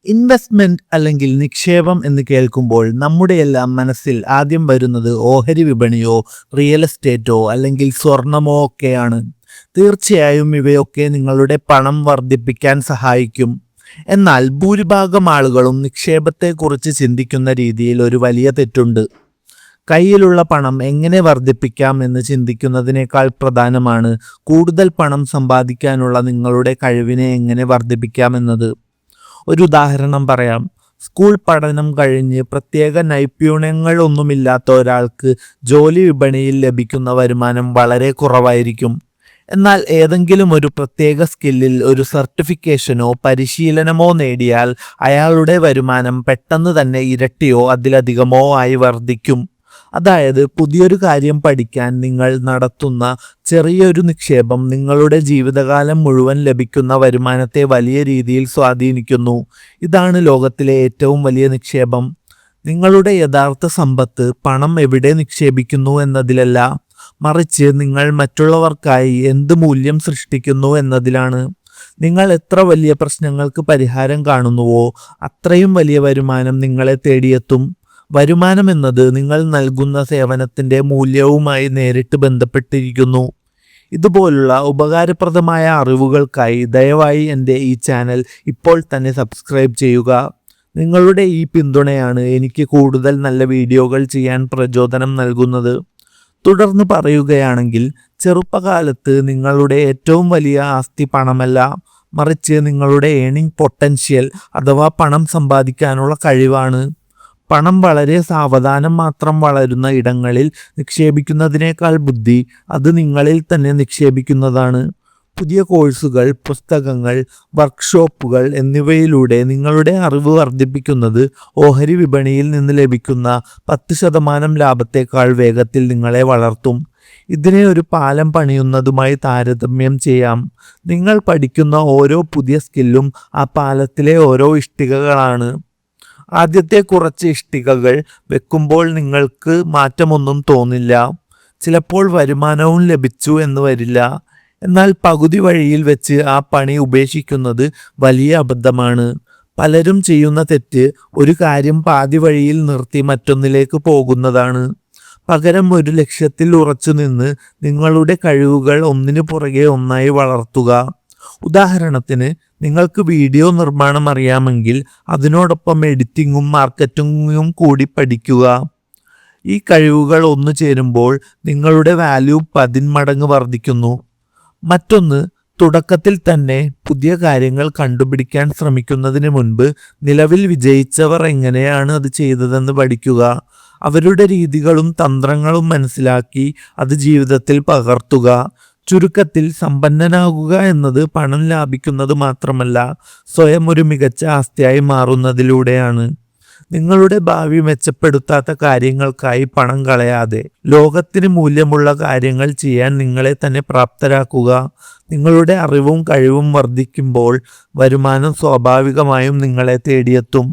Investment അല്ലെങ്കിൽ നിക്ഷേപം എന്ന് കേൾക്കുമ്പോൾ നമ്മുടെയെല്ലാം മനസ്സിൽ ആദ്യം വരുന്നത് ഓഹരി വിപണിയോ റിയൽ എസ്റ്റേറ്റോ അല്ലെങ്കിൽ സ്വർണമോ ഒക്കെയാണ്. തീർച്ചയായും ഇവയൊക്കെ നിങ്ങളുടെ പണം വർദ്ധിപ്പിക്കാൻ സഹായിക്കും. എന്നാൽ ഭൂരിഭാഗം ആളുകളും നിക്ഷേപത്തെക്കുറിച്ച് ചിന്തിക്കുന്ന രീതിയിൽ ഒരു വലിയ തെറ്റുണ്ട്. കയ്യിലുള്ള പണം എങ്ങനെ വർദ്ധിപ്പിക്കാം എന്ന് ചിന്തിക്കുന്നതിനേക്കാൾ പ്രധാനമാണ് കൂടുതൽ പണം സമ്പാദിക്കാനുള്ള നിങ്ങളുടെ കഴിവിനെ എങ്ങനെ വർദ്ധിപ്പിക്കാമെന്നത്. ഒരു ഉദാഹരണം പറയാം. സ്കൂൾ പഠനം കഴിഞ്ഞ് പ്രത്യേക നൈപുണ്യങ്ങളൊന്നുമില്ലാത്ത ഒരാൾക്ക് ജോലി വിപണിയിൽ ലഭിക്കുന്ന വരുമാനം വളരെ കുറവായിരിക്കും. എന്നാൽ ഏതെങ്കിലും ഒരു പ്രത്യേക സ്കില്ലിൽ ഒരു സർട്ടിഫിക്കേഷനോ പരിശീലനമോ നേടിയാൽ അയാളുടെ വരുമാനം പെട്ടെന്ന് തന്നെ ഇരട്ടിയോ അതിലധികമോ ആയി വർദ്ധിക്കും. അതായത് പുതിയൊരു കാര്യം പഠിക്കാൻ നിങ്ങൾ നടത്തുന്ന ചെറിയൊരു നിക്ഷേപം നിങ്ങളുടെ ജീവിതകാലം മുഴുവൻ ലഭിക്കുന്ന വരുമാനത്തെ വലിയ രീതിയിൽ സ്വാധീനിക്കുന്നു. ഇതാണ് ലോകത്തിലെ ഏറ്റവും വലിയ നിക്ഷേപം. നിങ്ങളുടെ യഥാർത്ഥ സമ്പത്ത് പണം എവിടെ നിക്ഷേപിക്കുന്നു എന്നതിലല്ല, മറിച്ച് നിങ്ങൾ മറ്റുള്ളവർക്കായി എന്ത് മൂല്യം സൃഷ്ടിക്കുന്നു എന്നതിലാണ്. നിങ്ങൾ എത്ര വലിയ പ്രശ്നങ്ങൾക്ക് പരിഹാരം കാണുന്നുവോ അത്രയും വലിയ വരുമാനം നിങ്ങളെ തേടിയെത്തും. വരുമാനം എന്നത് നിങ്ങൾ നൽകുന്ന സേവനത്തിൻ്റെ മൂല്യവുമായി നേരിട്ട് ബന്ധപ്പെട്ടിരിക്കുന്നു. ഇതുപോലുള്ള ഉപകാരപ്രദമായ അറിവുകൾക്കായി ദയവായി എൻ്റെ ഈ ചാനൽ ഇപ്പോൾ തന്നെ സബ്സ്ക്രൈബ് ചെയ്യുക. നിങ്ങളുടെ ഈ പിന്തുണയാണ് എനിക്ക് കൂടുതൽ നല്ല വീഡിയോകൾ ചെയ്യാൻ പ്രചോദനം നൽകുന്നത്. തുടർന്ന് പറയുകയാണെങ്കിൽ, ചെറുപ്പകാലത്ത് നിങ്ങളുടെ ഏറ്റവും വലിയ ആസ്തി പണമല്ല, മറിച്ച് നിങ്ങളുടെ ഏണിംഗ് പൊട്ടൻഷ്യൽ അഥവാ പണം സമ്പാദിക്കാനുള്ള കഴിവാണ്. പണം വളരെ സാവധാനം മാത്രം വളരുന്ന ഇടങ്ങളിൽ നിക്ഷേപിക്കുന്നതിനേക്കാൾ ബുദ്ധി അത് നിങ്ങളിൽ തന്നെ നിക്ഷേപിക്കുന്നതാണ്. പുതിയ കോഴ്സുകൾ, പുസ്തകങ്ങൾ, വർക്ക്ഷോപ്പുകൾ എന്നിവയിലൂടെ നിങ്ങളുടെ അറിവ് വർദ്ധിപ്പിക്കുന്നത് ഓഹരി വിപണിയിൽ നിന്ന് ലഭിക്കുന്ന 10% ലാഭത്തേക്കാൾ വേഗത്തിൽ നിങ്ങളെ വളർത്തും. ഇതിനെ ഒരു പാലം പണിയുന്നതുമായി താരതമ്യം ചെയ്യാം. നിങ്ങൾ പഠിക്കുന്ന ഓരോ പുതിയ സ്കില്ലും ആ പാലത്തിലെ ഓരോ ഇഷ്ടികകളാണ്. ആദ്യത്തെ കുറച്ച് ഇഷ്ടികകൾ വെക്കുമ്പോൾ നിങ്ങൾക്ക് മാറ്റമൊന്നും തോന്നില്ല. ചിലപ്പോൾ വരുമാനവും ലഭിച്ചു എന്ന് വരില്ല. എന്നാൽ പകുതി വഴിയിൽ വെച്ച് ആ പണി ഉപേക്ഷിക്കുന്നത് വലിയ അബദ്ധമാണ്. പലരും ചെയ്യുന്ന തെറ്റ് ഒരു കാര്യം പാതി വഴിയിൽ നിർത്തി മറ്റൊന്നിലേക്ക് പോകുന്നതാണ്. പകരം ഒരു ലക്ഷ്യത്തിൽ ഉറച്ചു നിന്ന് നിങ്ങളുടെ കഴിവുകൾ ഒന്നിനു പുറകെ ഒന്നായി വളർത്തുക. ഉദാഹരണത്തിന്, നിങ്ങൾക്ക് വീഡിയോ നിർമ്മാണം അറിയാമെങ്കിൽ അതിനോടൊപ്പം എഡിറ്റിങ്ങും മാർക്കറ്റിങ്ങും കൂടി പഠിക്കുക. ഈ കഴിവുകൾ ഒന്നു ചേരുമ്പോൾ നിങ്ങളുടെ വാല്യൂ 10 മടങ്ങ് വർദ്ധിക്കുന്നു. മറ്റൊന്ന്, തുടക്കത്തിൽ തന്നെ പുതിയ കാര്യങ്ങൾ കണ്ടുപിടിക്കാൻ ശ്രമിക്കുന്നതിന് മുൻപ് നിലവിൽ വിജയിച്ചവർ എങ്ങനെയാണ് അത് ചെയ്തതെന്ന് പഠിക്കുക. അവരുടെ രീതികളും തന്ത്രങ്ങളും മനസ്സിലാക്കി അത് ജീവിതത്തിൽ പകർത്തുക. ചുരുക്കത്തിൽ, സമ്പന്നനാകുക എന്നത് പണം ലാഭിക്കുന്നത് മാത്രമല്ല, സ്വയം ഒരു മികച്ച ആസ്തിയായി മാറുന്നതിലൂടെയാണ്. നിങ്ങളുടെ ഭാവി മെച്ചപ്പെടുത്താത്ത കാര്യങ്ങൾക്കായി പണം കളയാതെ ലോകത്തിന് മൂല്യമുള്ള കാര്യങ്ങൾ ചെയ്യാൻ നിങ്ങളെ തന്നെ പ്രാപ്തരാക്കുക. നിങ്ങളുടെ അറിവും കഴിവും വർദ്ധിക്കുമ്പോൾ വരുമാനം സ്വാഭാവികമായും നിങ്ങളെ തേടിയെത്തും.